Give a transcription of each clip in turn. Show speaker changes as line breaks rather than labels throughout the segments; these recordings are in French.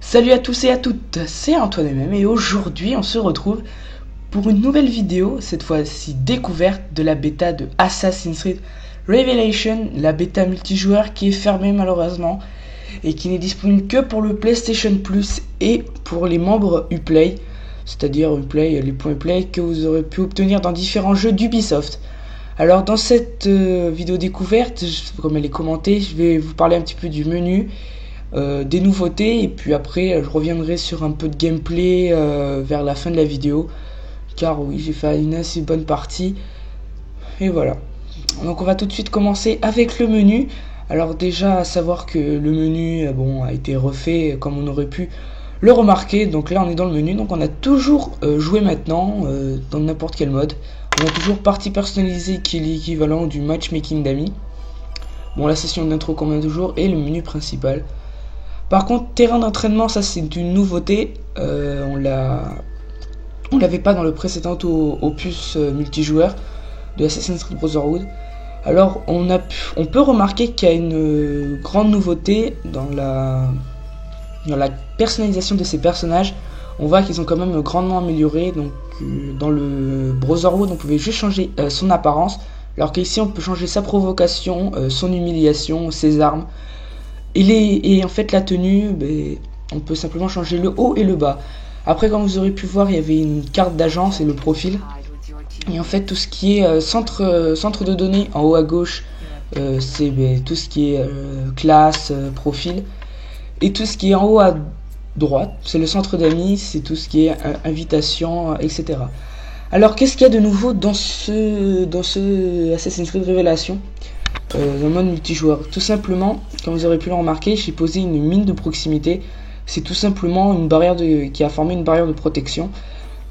Salut à tous et à toutes, c'est Antoine MM et aujourd'hui on se retrouve pour une nouvelle vidéo, cette fois-ci découverte de la bêta de Assassin's Creed Revelation, la bêta multijoueur qui est fermée malheureusement et qui n'est disponible que pour le PlayStation Plus et pour les membres Uplay, c'est-à-dire Uplay, les points Uplay que vous aurez pu obtenir dans différents jeux d'Ubisoft. Alors dans cette vidéo découverte, comme elle est commentée, je vais vous parler un petit peu du menu, des nouveautés, et puis après je reviendrai sur un peu de gameplay vers la fin de la vidéo, car oui, j'ai fait une assez bonne partie. Et voilà, donc on va tout de suite commencer avec le menu. Alors déjà à savoir que le menu a été refait comme on aurait pu le remarquer. Donc là on est dans le menu, donc on a toujours joué maintenant dans n'importe quel mode. On a toujours partie personnalisée qui est l'équivalent du matchmaking d'amis. Bon, la session d'intro comme toujours et le menu principal. Par contre, terrain d'entraînement, ça c'est une nouveauté. On l'avait pas dans le précédent opus multijoueur de Assassin's Creed Brotherhood. Alors on peut remarquer qu'il y a une grande nouveauté dans la personnalisation de ces personnages. On voit qu'ils ont quand même grandement amélioré. Donc dans le Brotherhood on pouvait juste changer son apparence, alors qu'ici on peut changer sa provocation, son humiliation, ses armes. Et en fait la tenue, on peut simplement changer le haut et le bas. Après, comme vous aurez pu voir, il y avait une carte d'agence et le profil. Et en fait tout ce qui est centre de données en haut à gauche, c'est tout ce qui est classe, profil. Et tout ce qui est en haut à droite, c'est le centre d'amis, c'est tout ce qui est invitation, etc. Alors qu'est-ce qu'il y a de nouveau dans ce Assassin's Creed Révélation dans le mode multijoueur? Tout simplement, comme vous aurez pu le remarquer, j'ai posé une mine de proximité. C'est tout simplement une barrière qui a formé une barrière de protection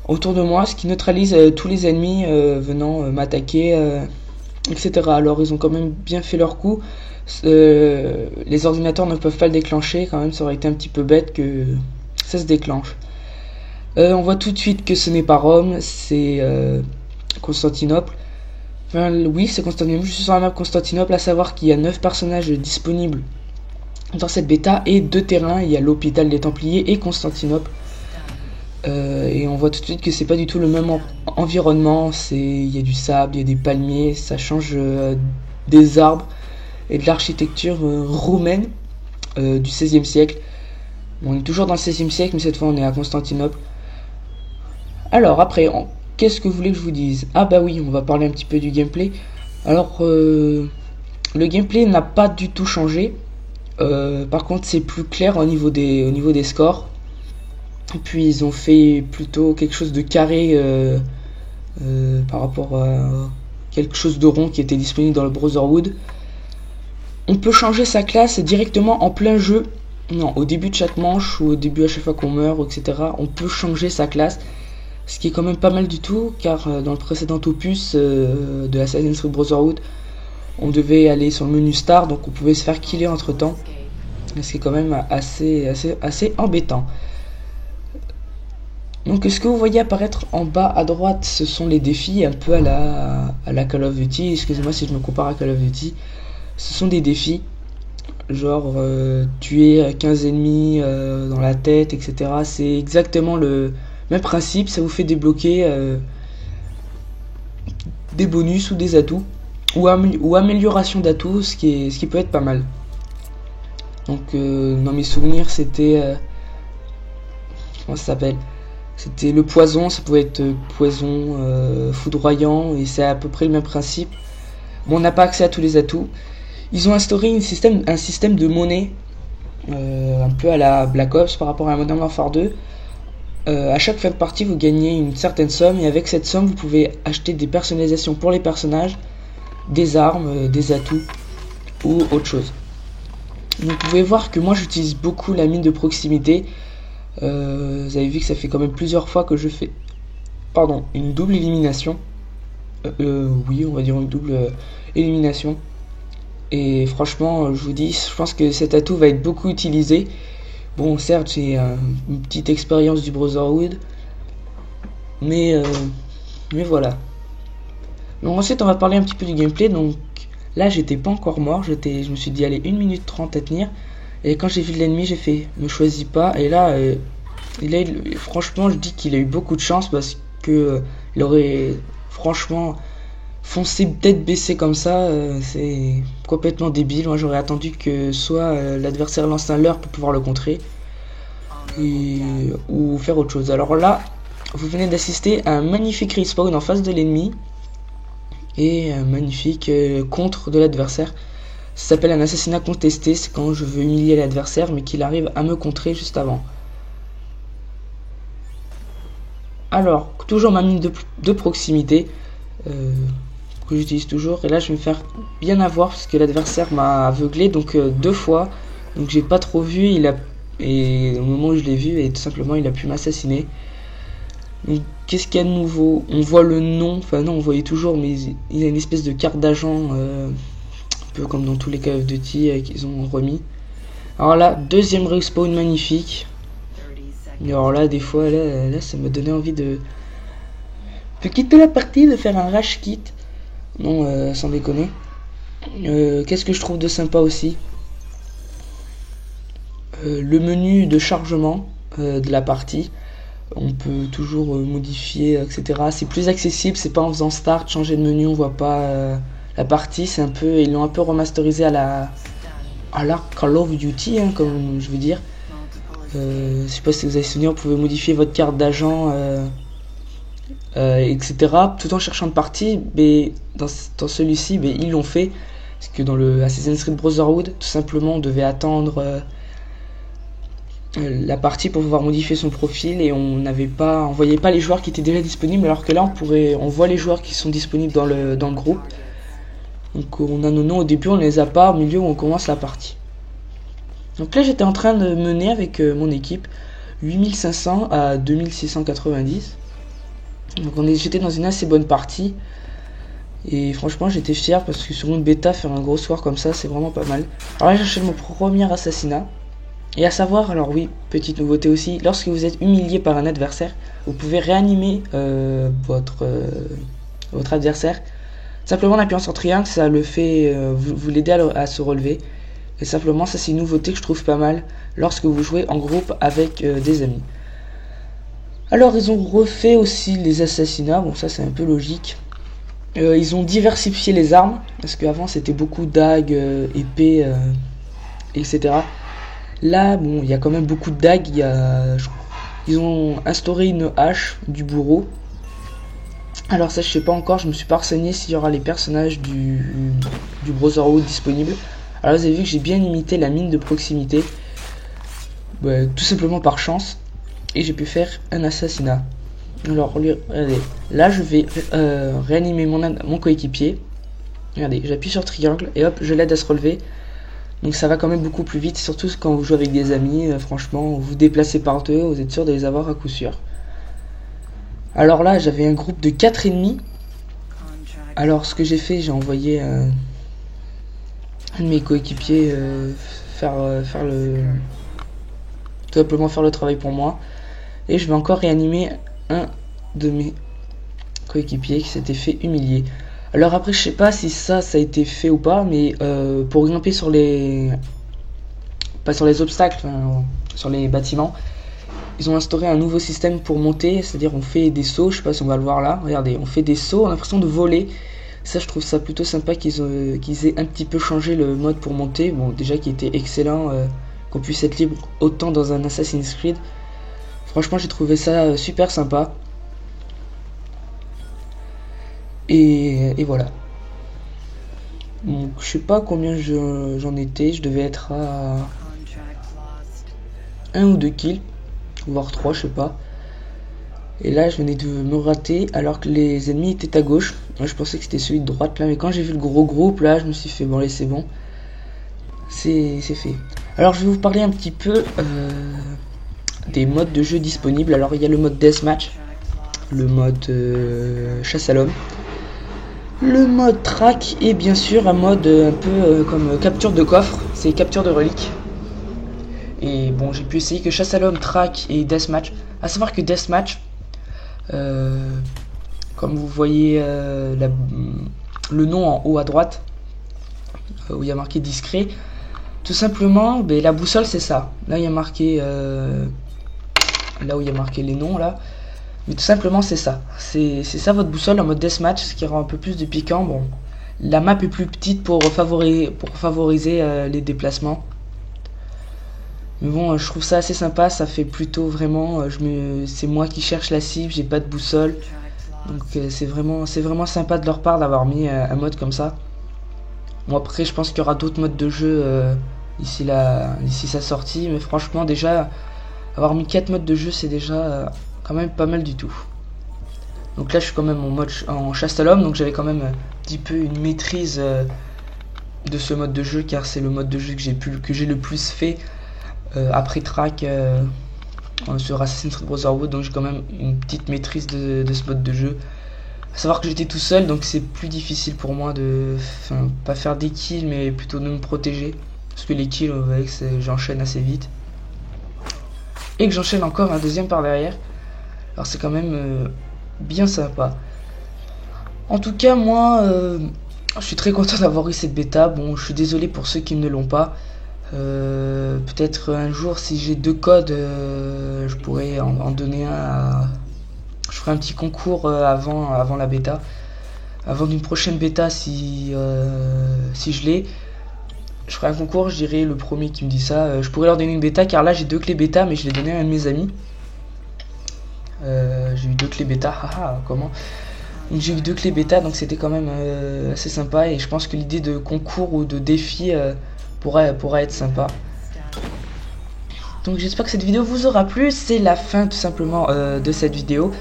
autour de moi, ce qui neutralise tous les ennemis venant m'attaquer, etc. Alors ils ont quand même bien fait leur coup. Les ordinateurs ne peuvent pas le déclencher, quand même ça aurait été un petit peu bête que ça se déclenche. On voit tout de suite que ce n'est pas Rome, c'est Constantinople. Enfin, oui, c'est Constantinople. Je suis sur la map Constantinople, à savoir qu'il y a 9 personnages disponibles dans cette bêta et 2 terrains. Il y a l'hôpital des Templiers et Constantinople. Et on voit tout de suite que c'est pas du tout le même environnement. Il y a du sable, il y a des palmiers, ça change des arbres et de l'architecture roumaine du XVIe siècle. Bon, on est toujours dans le XVIe siècle, mais cette fois on est à Constantinople. Alors après, qu'est-ce que vous voulez que je vous dise? Ah bah oui, on va parler un petit peu du gameplay. Alors le gameplay n'a pas du tout changé. Par contre c'est plus clair au niveau des scores. Et puis ils ont fait plutôt quelque chose de carré par rapport à quelque chose de rond qui était disponible dans le Brotherhood. On peut changer sa classe directement en plein jeu. Non, au début de chaque manche ou au début à chaque fois qu'on meurt, etc. On peut changer sa classe. Ce qui est quand même pas mal du tout, car dans le précédent opus de Assassin's Creed Brotherhood, on devait aller sur le menu Star, donc on pouvait se faire killer entre temps. Ce qui est quand même assez embêtant. Donc ce que vous voyez apparaître en bas à droite, ce sont les défis, un peu à la Call of Duty. Excusez-moi si je me compare à Call of Duty. Ce sont des défis, genre tuer 15 ennemis dans la tête, etc. C'est exactement le même principe, ça vous fait débloquer des bonus ou des atouts, ou amélioration d'atouts, ce qui peut être pas mal. Donc dans mes souvenirs c'était... comment ça s'appelle? C'était le poison, ça pouvait être poison foudroyant, et c'est à peu près le même principe. Bon, on n'a pas accès à tous les atouts. Ils ont instauré un système de monnaie, un peu à la Black Ops par rapport à Modern Warfare 2. À chaque fin de partie vous gagnez une certaine somme, et avec cette somme vous pouvez acheter des personnalisations pour les personnages, des armes, des atouts ou autre chose. Donc vous pouvez voir que moi j'utilise beaucoup la mine de proximité. Vous avez vu que ça fait quand même plusieurs fois que je fais une double élimination. Oui, on va dire une double élimination. Et franchement, je vous dis, je pense que cet atout va être beaucoup utilisé. Bon, certes, j'ai une petite expérience du Brotherhood, mais voilà. Donc ensuite, on va parler un petit peu du gameplay. Donc là, j'étais pas encore mort. Je me suis dit, allez, 1 minute 30 à tenir. Et quand j'ai vu l'ennemi, j'ai fait me choisis pas. Et là, franchement, je dis qu'il a eu beaucoup de chance parce que il aurait franchement foncé tête baissée comme ça. C'est complètement débile. Moi, j'aurais attendu que soit l'adversaire lance un leurre pour pouvoir le contrer ou faire autre chose. Alors là, vous venez d'assister à un magnifique respawn en face de l'ennemi et un magnifique contre de l'adversaire. Ça s'appelle un assassinat contesté, c'est quand je veux humilier l'adversaire mais qu'il arrive à me contrer juste avant. Alors, toujours ma mine de proximité que j'utilise toujours, et là je vais me faire bien avoir parce que l'adversaire m'a aveuglé donc 2 fois, donc j'ai pas trop vu, et au moment où je l'ai vu, et tout simplement il a pu m'assassiner. Donc qu'est-ce qu'il y a de nouveau? On voit le nom, enfin non on voyait toujours, mais il y a une espèce de carte d'agent, un peu comme dans tous les Call of Duty qu'ils ont remis. Alors là, deuxième respawn magnifique. Et alors là, des fois, là ça me donnait envie de quitter la partie, de faire un rage quit. Non, sans déconner. Qu'est-ce que je trouve de sympa aussi? Le menu de chargement de la partie. On peut toujours modifier, etc. C'est plus accessible, c'est pas en faisant start, changer de menu, on voit pas la partie. C'est un peu, ils l'ont un peu remasterisé à la Call of Duty, hein, comme je veux dire. Je sais pas si vous avez souvenir, vous pouvez modifier votre carte d'agent, etc. tout en cherchant de partie, mais dans celui-ci, ils l'ont fait. Parce que dans le Assassin's Creed Brotherhood, tout simplement, on devait attendre la partie pour pouvoir modifier son profil et on voyait pas les joueurs qui étaient déjà disponibles, alors que là on voit les joueurs qui sont disponibles dans le groupe. Donc on a nos noms au début, on les a pas au milieu où on commence la partie. Donc là j'étais en train de mener avec mon équipe 8500 à 2690. Donc j'étais dans une assez bonne partie. Et franchement j'étais fier parce que sur une bêta faire un gros score comme ça c'est vraiment pas mal. Alors là j'achète mon premier assassinat. Et à savoir, alors oui, petite nouveauté aussi, lorsque vous êtes humilié par un adversaire, vous pouvez réanimer votre adversaire. Simplement en appuyant sur triangle, ça le fait, vous l'aidez à se relever. Et simplement, ça c'est une nouveauté que je trouve pas mal lorsque vous jouez en groupe avec des amis. Alors ils ont refait aussi les assassinats, bon ça c'est un peu logique. Ils ont diversifié les armes, parce qu'avant c'était beaucoup dagues, épées, etc. Là, bon, il y a quand même beaucoup de dagues. Ils ont instauré une hache du bourreau. Alors ça, je sais pas encore. Je me suis pas renseigné s'il y aura les personnages du Brotherhood disponibles. Alors vous avez vu que j'ai bien imité la mine de proximité, tout simplement par chance, et j'ai pu faire un assassinat. Alors regardez, là je vais réanimer mon coéquipier. Regardez, j'appuie sur triangle et hop, je l'aide à se relever. Donc ça va quand même beaucoup plus vite, surtout quand vous jouez avec des amis, franchement, vous vous déplacez par deux, vous êtes sûr de les avoir à coup sûr. Alors là, j'avais un groupe de 4 ennemis. Alors ce que j'ai fait, j'ai envoyé un de mes coéquipiers tout simplement faire le travail pour moi. Et je vais encore réanimer un de mes coéquipiers qui s'était fait humilier. Alors après je sais pas si ça a été fait ou pas, mais pour grimper sur les obstacles, sur les bâtiments, ils ont instauré un nouveau système pour monter, c'est-à-dire on fait des sauts, je sais pas si on va le voir là, regardez, on fait des sauts, on a l'impression de voler. Ça je trouve ça plutôt sympa qu'ils aient un petit peu changé le mode pour monter, bon déjà qui était excellent, qu'on puisse être libre autant dans un Assassin's Creed. Franchement j'ai trouvé ça super sympa. Et voilà. Donc je sais pas combien j'en étais, je devais être à 1 ou 2 kills, voire 3, je sais pas. Et là je venais de me rater alors que les ennemis étaient à gauche. Moi je pensais que c'était celui de droite là, mais quand j'ai vu le gros groupe là, je me suis fait bon allez c'est bon. C'est fait. Alors je vais vous parler un petit peu des modes de jeu disponibles. Alors il y a le mode Deathmatch, le mode chasse à l'homme, le mode track et bien sûr un mode un peu comme capture de coffre, c'est capture de reliques. Et bon j'ai pu essayer que chasse à l'homme, track et deathmatch. À savoir que deathmatch, comme vous voyez le nom en haut à droite, où il y a marqué discret, Tout simplement, ben, la boussole c'est ça. Là il y a marqué là où il y a marqué les noms là. Mais tout simplement c'est ça. C'est ça votre boussole en mode deathmatch, ce qui rend un peu plus de piquant. Bon, la map est plus petite pour favoriser les déplacements. Mais bon, je trouve ça assez sympa, ça fait plutôt vraiment, c'est moi qui cherche la cible, j'ai pas de boussole. Donc c'est vraiment sympa de leur part d'avoir mis un mode comme ça. Bon après je pense qu'il y aura d'autres modes de jeu d'ici sa sortie, mais franchement déjà avoir mis 4 modes de jeu c'est déjà quand même pas mal du tout. Donc là je suis quand même en chasse à l'homme, donc j'avais quand même un petit peu une maîtrise de ce mode de jeu, car c'est le mode de jeu que j'ai le plus fait après Track sur Assassin's Creed Brotherhood, donc j'ai quand même une petite maîtrise de ce mode de jeu. À savoir que j'étais tout seul, donc c'est plus difficile pour moi de, pas faire des kills, mais plutôt de me protéger, parce que les kills, vous voyez que j'enchaîne assez vite, et que j'enchaîne encore un deuxième par derrière. Alors c'est quand même bien sympa. En tout cas, moi, je suis très content d'avoir eu cette bêta. Bon, je suis désolé pour ceux qui ne l'ont pas. Peut-être un jour, si j'ai 2 codes, je pourrais en donner un à... Je ferai un petit concours avant la bêta. Avant d'une prochaine bêta, si je l'ai. Je ferai un concours, je dirais le premier qui me dit ça. Je pourrais leur donner une bêta, car là j'ai 2 clés bêta, mais je l'ai donné à un de mes amis. J'ai eu 2 clés bêta, haha, comment? Donc j'ai eu 2 clés bêta, donc c'était quand même assez sympa. Et je pense que l'idée de concours ou de défi pourra être sympa. Donc j'espère que cette vidéo vous aura plu. C'est la fin tout simplement de cette vidéo.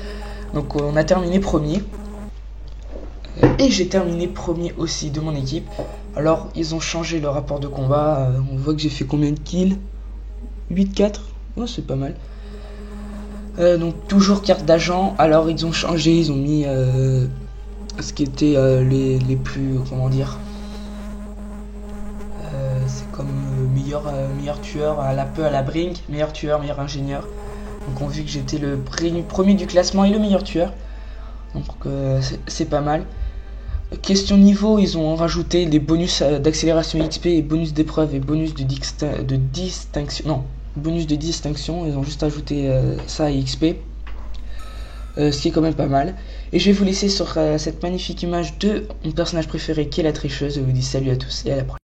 Donc on a terminé premier. Et j'ai terminé premier aussi de mon équipe. Alors ils ont changé le rapport de combat. On voit que j'ai fait combien de kills? 8-4. Oh, c'est pas mal. Donc toujours carte d'agent. Alors ils ont changé, ils ont mis ce qui était les plus, comment dire, c'est comme meilleur tueur à la Brink, meilleur tueur, meilleur ingénieur. Donc on vu que j'étais le premier du classement et le meilleur tueur. Donc c'est pas mal. Question niveau, ils ont rajouté les bonus d'accélération XP et bonus d'épreuve et bonus de distinction. Non, bonus de distinction, ils ont juste ajouté ça et XP. Ce qui est quand même pas mal. Et je vais vous laisser sur cette magnifique image de mon personnage préféré qui est la tricheuse. Je vous dis salut à tous et à la prochaine.